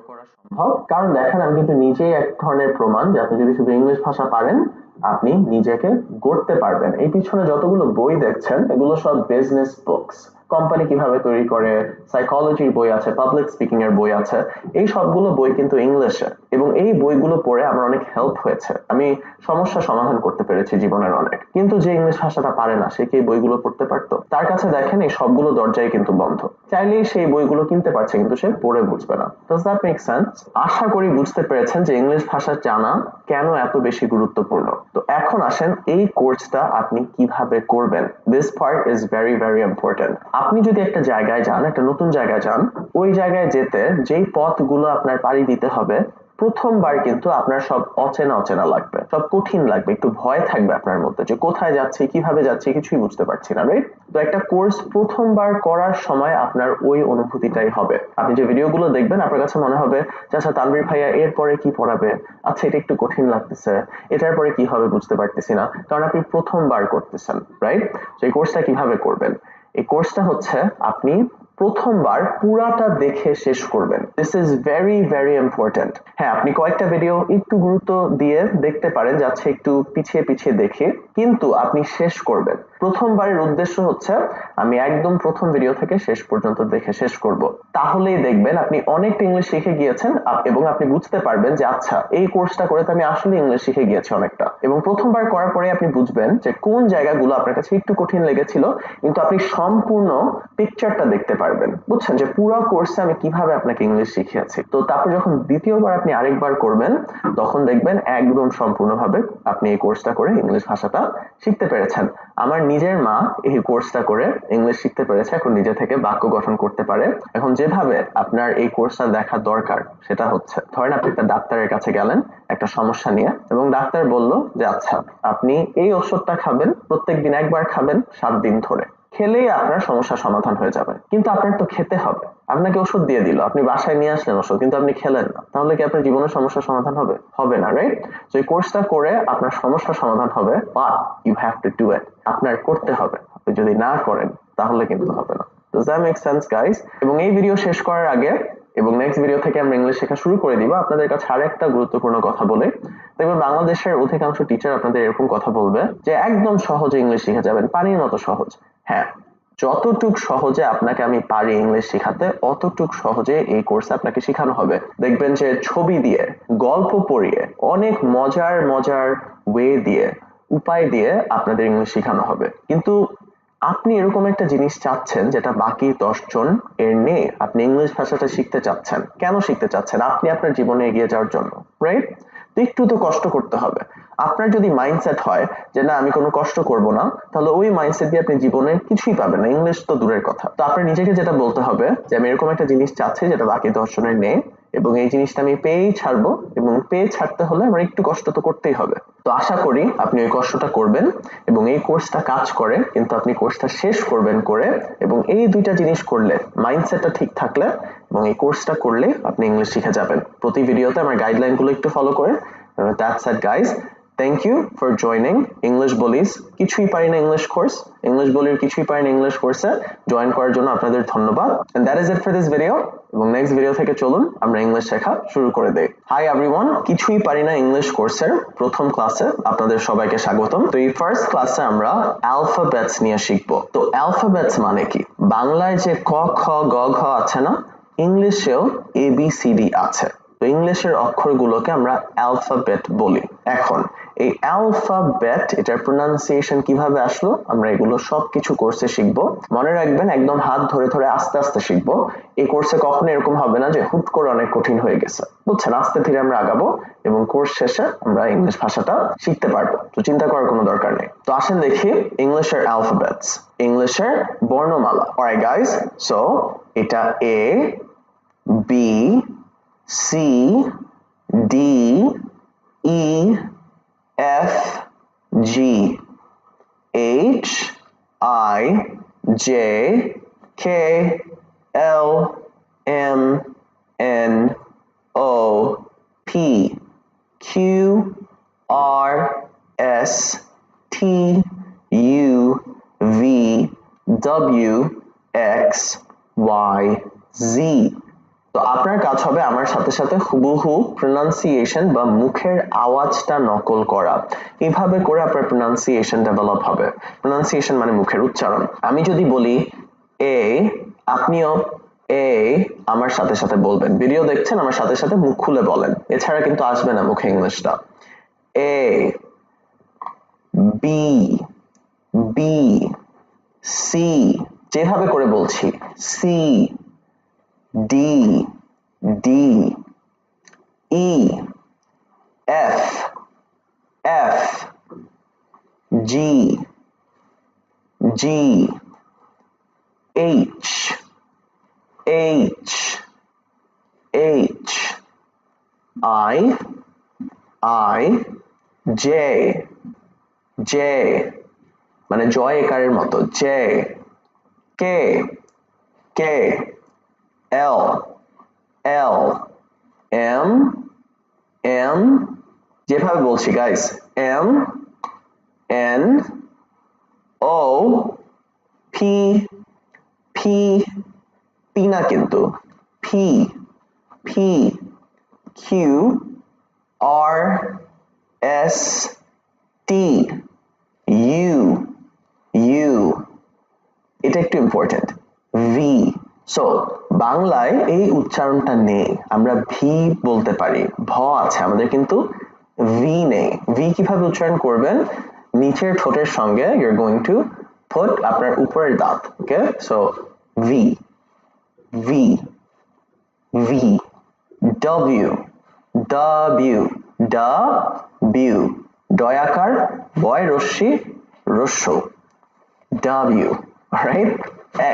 করা সম্ভব, কারণ দেখেন আমি কিন্তু নিজেই এক ধরনের প্রমাণ যে আপনি যদি শুধু ইংলিশ ভাষা পারেন আপনি নিজেকে গড়তে পারবেন। এই পিছনে যতগুলো বই দেখছেন এগুলো সব বিজনেস বুকস, কোম্পানি কিভাবে তৈরি করে, সাইকোলজির বই আছে, পাবলিক স্পিকিং এর বই আছে, এই সবগুলো বই কিন্তু ইংলিশে, এবং এই বইগুলো পড়ে আমার অনেক হেল্প হয়েছে, আমি সমস্যা সমাধান করতে পেরেছি জীবনের অনেক। কিন্তু যে ইংলিশ ভাষাটা পারে না সে কি এই বইগুলো পড়তে পারতো? তার কাছে দেখেন এই সবগুলো দরজাই কিন্তু বন্ধ, চাইলেই সেই বইগুলো কিনতে পারছে কিন্তু সে পড়ে বুঝবে না। Does that make sense? আশা করি বুঝতে পেরেছেন যে ইংলিশ ভাষা জানা কেন এত বেশি গুরুত্বপূর্ণ। তো এখন আসেন এই কোর্সটা আপনি কিভাবে করবেন। This part is very very important. আপনি যদি একটা জায়গায় যান, একটা নতুন জায়গায় যান, ওই জায়গায় যেতে যেই পথগুলো আপনার পাড়ি দিতে হবে প্রথমবার কিন্তু আপনার সব অচেনা অচেনা লাগবে, সব কঠিন লাগবে, একটু ভয় থাকবে আপনার মধ্যে যে কোথায় যাচ্ছি, কিভাবে যাচ্ছি, কিছুই বুঝতে পারছি না, রাইট? তো একটা কোর্স প্রথমবার করার সময় আপনার ওই অনুভূতিটাই হবে। আপনি যে ভিডিওগুলো দেখবেন আপনার কাছে মনে হবে যে আচ্ছা তানভীর ভাইয়া এরপরে কি পড়াবে, আচ্ছা এটা একটু কঠিন লাগতেছে, এটার পরে কি হবে বুঝতে পারতেছি না, কারণ আপনি প্রথমবার করতেছেন, রাইট? তো এই কোর্সটা কিভাবে করবেন? এই কোর্সটা হচ্ছে আপনি প্রথমবার পুরাটা দেখে শেষ করবেন। This is very very important. হ্যাঁ, আপনি কয়েকটা ভিডিও একটু গুরুত্ব দিয়ে দেখতে পারেন, যাচ্ছে একটু পিছিয়ে পিছিয়ে দেখে, কিন্তু আপনি শেষ করবেন। প্রথমবারের উদ্দেশ্য হচ্ছে আমি একদম প্রথম ভিডিও থেকে শেষ পর্যন্ত দেখে শেষ করব, তাহলেই দেখবেন আপনি অনেকটা ইংলিশ শিখে গিয়েছেন এবং আপনি বুঝতে পারবেন যে আচ্ছা এই কোর্সটা করে তো আমি আসলে ইংলিশ শিখে গিয়েছি অনেকটা। এবং প্রথমবার করার পরে আপনি বুঝবেন যে কোন জায়গাগুলো আপনার কাছে একটু কঠিন লেগেছিল, কিন্তু আপনি সম্পূর্ণ পিকচারটা দেখতে পারবেন, বুঝছেন যে পুরো কোর্সে আমি কিভাবে আপনাকে ইংলিশ শিখিয়েছি। তো তারপর যখন দ্বিতীয়বার আপনি আরেকবার করবেন তখন দেখবেন একদম সম্পূর্ণভাবে আপনি এই কোর্সটা করে ইংলিশ ভাষাটা শিখতে পেরেছেন। আমার নিজের মা এই কোর্সটা করে ইংলিশ শিখতে পেরেছে, এখন নিজে থেকে বাক্য গঠন করতে পারে। এখন যেভাবে আপনার এই কোর্সটা দেখা দরকার সেটা হচ্ছে, ধরেন আপনি একটা ডাক্তারের কাছে গেলেন একটা সমস্যা নিয়ে, এবং ডাক্তার বলল যে আচ্ছা আপনি এই ওষুধটা খাবেন, প্রত্যেকদিন একবার খাবেন 7 দিন ধরে, খেলেই আপনার সমস্যার সমাধান হয়ে যাবে। কিন্তু আপনার তো খেতে হবে, আপনাকে ওষুধ দিয়ে দিল, আপনি বাসায় নিয়ে আসলেন ওষুধ, কিন্তু আপনি খেলেন না, তাহলে কি আপনার জীবনের সমস্যার সমাধান হবে? হবে না, রাইট? তো এই কোর্সটা করে আপনার সমস্যার সমাধান হবে, but you have to do it, আপনার করতে হবে। আপনি যদি না করেন তাহলে কিন্তু হবে না। Does that make sense guys? এবং এই ভিডিও শেষ করার আগে এবং নেক্সট ভিডিও থেকে আমরা ইংলিশ শেখা শুরু করে দিব, আপনাদের কাছে আরেকটা গুরুত্বপূর্ণ কথা বলে, দেখবেন বাংলাদেশের অধিকাংশ টিচার আপনাদের এরকম কথা বলবে যে একদম সহজে ইংলিশ শিখে যাবেন, পানির মতো সহজ। হ্যাঁ, যতটুক সহজে আপনাকে আমি পারি ইংলিশ শেখাতে অতটুক সহজে এই কোর্সে আপনাকে শেখানো হবে। দেখবেন যে ছবি দিয়ে, গল্প পড়িয়ে, অনেক মজার মজার ওয়ে দিয়ে, উপায় দিয়ে আপনাদের ইংলিশ শেখানো হবে। কিন্তু আপনি এরকম একটা জিনিস চাচ্ছেন যেটা বাকি 10 জন এর নেই, আপনি ইংলিশ ভাষাটা শিখতে চাচ্ছেন। কেন শিখতে চাচ্ছেন? আপনি আপনার জীবনে এগিয়ে যাওয়ার জন্য, রাইট? তো একটু তো কষ্ট করতে হবে। আপনার যদি মাইন্ডসেট হয় যে না আমি কোনো কষ্ট করব না, তাহলে ওই মাইন্ডসেট দিয়ে আপনি জীবনে কিছুই পাবেন না, ইংলিশ তো দূরের কথা। তো আপনার নিজেকে যেটা বলতে হবে যে আমি এরকম একটা জিনিস চাচ্ছি যেটা বাকি 10 জনের নেই, এবং এই জিনিসটা আমি পেয়েই ছাড়বো, এবং পেয়ে ছাড়তে হলে আমার একটু কষ্ট তো করতেই হবে। তো আশা করি আপনি ওই কষ্টটা করবেন এবং এই কোর্সটা কাজ করে, কিন্তু আপনি কোর্সটা শেষ করবেন করে, এবং এই দুইটা জিনিস করলে, মাইন্ডসেটটা ঠিক থাকলে এবং এই কোর্সটা করলে আপনি ইংলিশ শিখে যাবেন। প্রতি ভিডিওতে আমার গাইডলাইনগুলো একটু ফলো করে। That's it guys. Thank you for joining English Bullies কিছুই পারি না ইংলিশ কোর্স, ইংলিশ বলির কিছুই পারি না ইংলিশ কোর্সে জয়েন করার জন্য আপনাদের ধন্যবাদ। And that is it for this video. এবং নেক্সট ভিডিও থেকে চলুন আমরা ইংলিশ শেখা শুরু করে দেই। হাই এভরিওয়ান, কিছুই পারি না ইংলিশ কোর্সের প্রথম ক্লাসে আপনাদের সবাইকে স্বাগতম। তো এই ফার্স্ট ক্লাসে আমরা অ্যালফাবেটস নিয়ে শিখব। তো অ্যালফাবেটস মানে কি? বাংলায় যে ক খ গ ঘ আছে না, ইংলিশেও ABCD আছে। তো ইংলিশের অক্ষরগুলোকে আমরা অ্যালফাবেট বলি। এখন এই অ্যালফাবেট এটার প্রোনাউন্সিয়েশন কিভাবে আসলো আমরা এগুলো সবকিছু কোর্সে শিখবো। মনে রাখবেন একদম হাত ধরে ধরে আস্তে আস্তে শিখবো। এই কোর্সে কখনো এরকম হবে না যে হুট করে অনেক কঠিন হয়ে গেছে, বুঝছেন? আস্তে ধীরে আমরা আগাবো এবং কোর্স শেষে আমরা ইংলিশ ভাষাটা শিখতে পারবো। তো চিন্তা করার কোনো দরকার নেই। তো আসেন দেখি ইংলিশের অ্যালফাবেটস, ইংলিশের বর্ণমালা। অলরাইট গাইস, সো এটা A B C D E F G H I J K L M N O P Q R S T U V W X Y Z. তো আপনার কাজ হবে আমার সাথে সাথে হুবহু প্রোনাউন্সিয়েশন বা মুখের আওয়াজটা নকল করা। এইভাবে করে আপনার প্রোনাউন্সিয়েশন ডেভেলপ হবে। প্রোনাউন্সিয়েশন মানে মুখের উচ্চারণ। আমি যদি বলি এ, আপনিও এ আমার সাথে সাথে বলবেন। ভিডিও দেখছেন, আমার সাথে সাথে মুখ খুলে বলেন, এছাড়া কিন্তু আসবে না মুখে ইংলিশটা। এ, বি, বি, সি, যেভাবে করে বলছি, C, D, D, E, F, F, G, G, H, H, H, I, I, J, J মানে জয় একারের মতো, J, K, K, L, L, M, M, যেভাবে বলছি guys, M, N, O, P, P, P না কিন্তু, P, P, Q, R, S, T, U, U, এটা একটু ইম্পর্টেন্ট, ভি। সো বাংলায় এই উচ্চারণটা নেই, আমরা ভি বলতে পারি, ভ আছে আমাদের, কিন্তু ভি নেই। ভি কিভাবে উচ্চারণ করবেন? নিচের ঠোঁটের সঙ্গে you are going to put আপনার উপরের দাঁত, okay? So V, V, V, W, W, W, ডয়াকার, বয় রস্যি, রস্য, W, alright?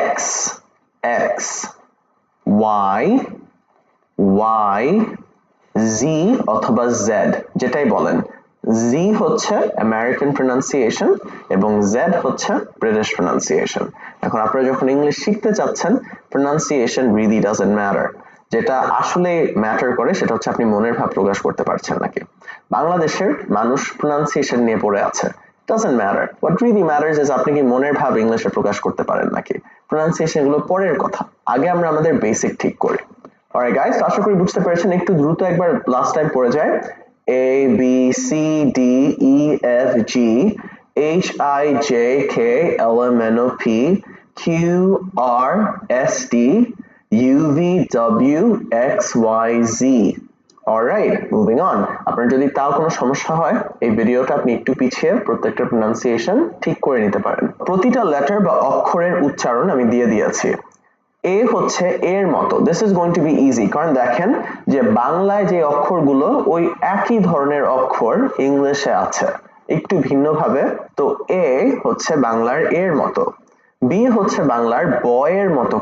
X, X, Y, Y, Z অথবা Z, যেটাই বলেন। Z হচ্ছে আমেরিকান প্রোনাউন্সিয়েশন এবং Z হচ্ছে ব্রিটিশ প্রোনাউন্সিয়েশন। এখন আপনারা যখন ইংলিশ শিখতে চাচ্ছেন, প্রোনাউন্সিয়েশন really doesn't matter. যেটা আসলে ম্যাটার করে সেটা হচ্ছে আপনি মনের ভাব প্রকাশ করতে পারছেন নাকি। বাংলাদেশের মানুষ প্রোনাউন্সিয়েশন নিয়ে পড়ে আছে, doesn't matter. What really matters is আপনি কি মনের ভাব ইংলিশে প্রকাশ করতে পারেন নাকি। প্রোনাউন্সিয়েশন গুলো পরের কথা, আগে আমরা আমাদের বেসিক ঠিক করি। Alright guys, আশা করি বুঝতে পেরেছেন। একটু দ্রুত একবার লাস্ট টাইম পড়ে যায়। A B C D E F G H I J K L M N O P Q R S T U V W X Y Z. Alright, moving on. আপনার যদি তাও কোনো সমস্যা হয়, এই ভিডিওটা আপনি একটু পিছিয়ে প্রত্যেকটা প্রোনাউন্সিয়েশন ঠিক করে নিতে পারেন। প্রতিটা লেটার বা অক্ষরের উচ্চারণ আমি দিয়ে দিয়েছি। এ হচ্ছে এর মতো, this is going to be easy, কারণ দেখেন যে বাংলায় যে অক্ষরগুলো ওই একই ধরনের অক্ষর ইংলিশে আছে একটু ভিন্নভাবে। তো এ হচ্ছে বাংলার এর মতো, বি হচ্ছে বাংলার বয়ের মতো।